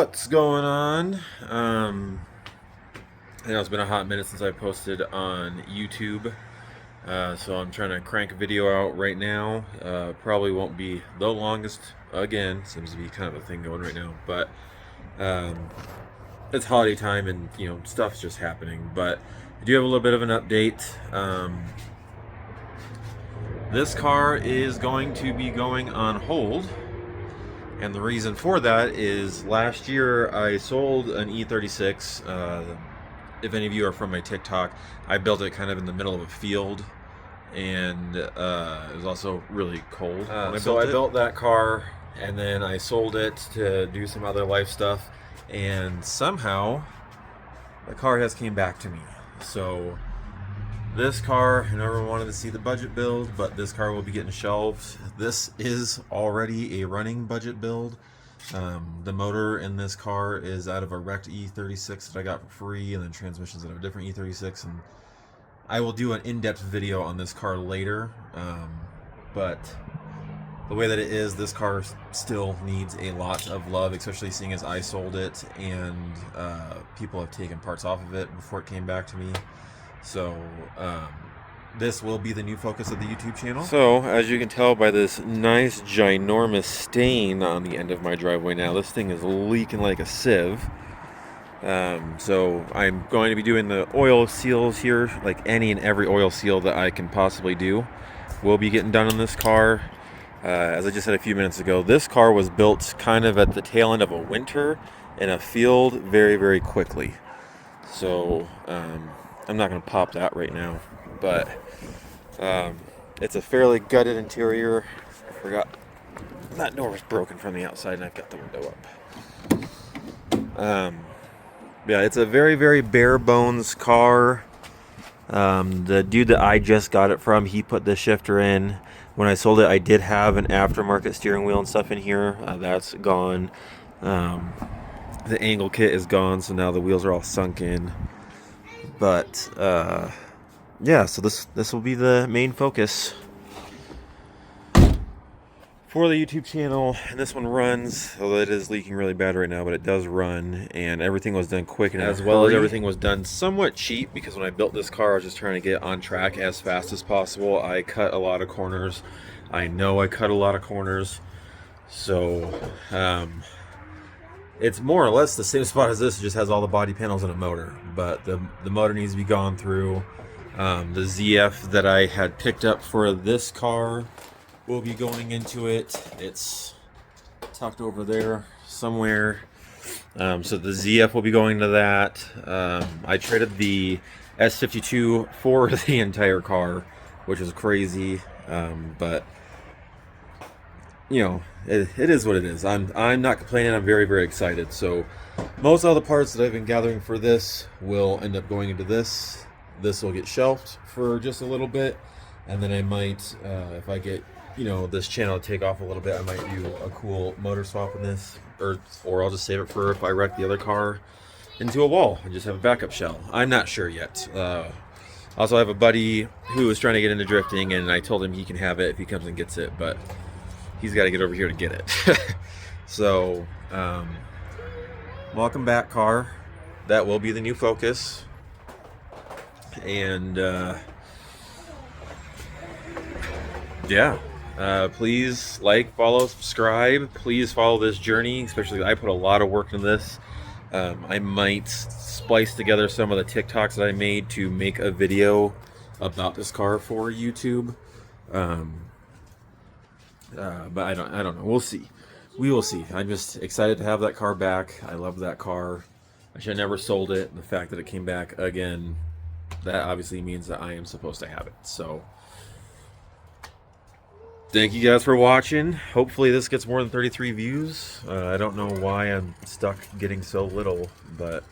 What's going on? I know it's been a hot minute since I posted on YouTube, so I'm trying to crank a video out right now. Probably won't be the longest again, seems to be kind of a thing going right now, but it's holiday time and stuff's just happening. But I do have a little bit of an update. This car is going to be going on hold. And the reason for that is last year I sold an E36. If any of you are from my TikTok, I built it kind of in the middle of a field, and it was also really cold. So I built that car, and then I sold it to do some other life stuff, and somehow the car has came back to me. So this car, I never wanted to see the budget build, but this car will be getting shelved. This is already a running budget build. The motor in this car is out of a wrecked E36 that I got for free, and then transmissions out of a different E36. And I will do an in-depth video on this car later. But the way that it is, this car still needs a lot of love, especially seeing as I sold it and people have taken parts off of it before it came back to me. So this will be the new focus of the YouTube channel. So as you can tell by this nice ginormous stain on the end of my driveway now, this thing is leaking like a sieve. So I'm going to be doing the oil seals here, like any and every oil seal that I can possibly do will be getting done on this car. As I just said a few minutes ago, this car was built kind of at the tail end of a winter in a field very, very quickly. So I'm not going to pop that right now, but it's a fairly gutted interior. I forgot that door was broken from the outside, and I've got the window up. Yeah, it's a very, very bare bones car. The dude that I just got it from, he put the shifter in. When I sold it, I did have an aftermarket steering wheel and stuff in here. That's gone. The angle kit is gone, so now the wheels are all sunk in. But yeah, so this will be the main focus for the YouTube channel. And this one runs, although it is leaking really bad right now, but it does run, and everything was done quick, and as well as everything was done somewhat cheap, because when I built this car I was just trying to get on track as fast as possible. I cut a lot of corners. I know I cut a lot of corners, so it's more or less the same spot as this. It just has all the body panels and a motor, but the motor needs to be gone through. The ZF that I had picked up for this car will be going into it. It's tucked over there somewhere. So the ZF will be going to that. I traded the S52 for the entire car, which is crazy, but it is what it is. I'm not complaining. I'm very, very excited. So most of the parts that I've been gathering for this will end up going into this. This will get shelved for just a little bit, and then I might, if I get this channel to take off a little bit, I might do a cool motor swap in this, or I'll just save it for if I wreck the other car into a wall and just have a backup shell. I'm not sure yet. Also, I have a buddy who is trying to get into drifting, and I told him he can have it if he comes and gets it, but he's got to get over here to get it. So, welcome back, car. That will be the new focus. And, yeah. Please like, follow, subscribe. Please follow this journey, especially I put a lot of work into this. I might splice together some of the TikToks that I made to make a video about this car for YouTube. But I don't know. We'll see. We will see. I'm just excited to have that car back. I love that car. I should have never sold it. The fact that it came back again, that obviously means that I am supposed to have it. So thank you guys for watching. Hopefully this gets more than 33 views. I don't know why I'm stuck getting so little, but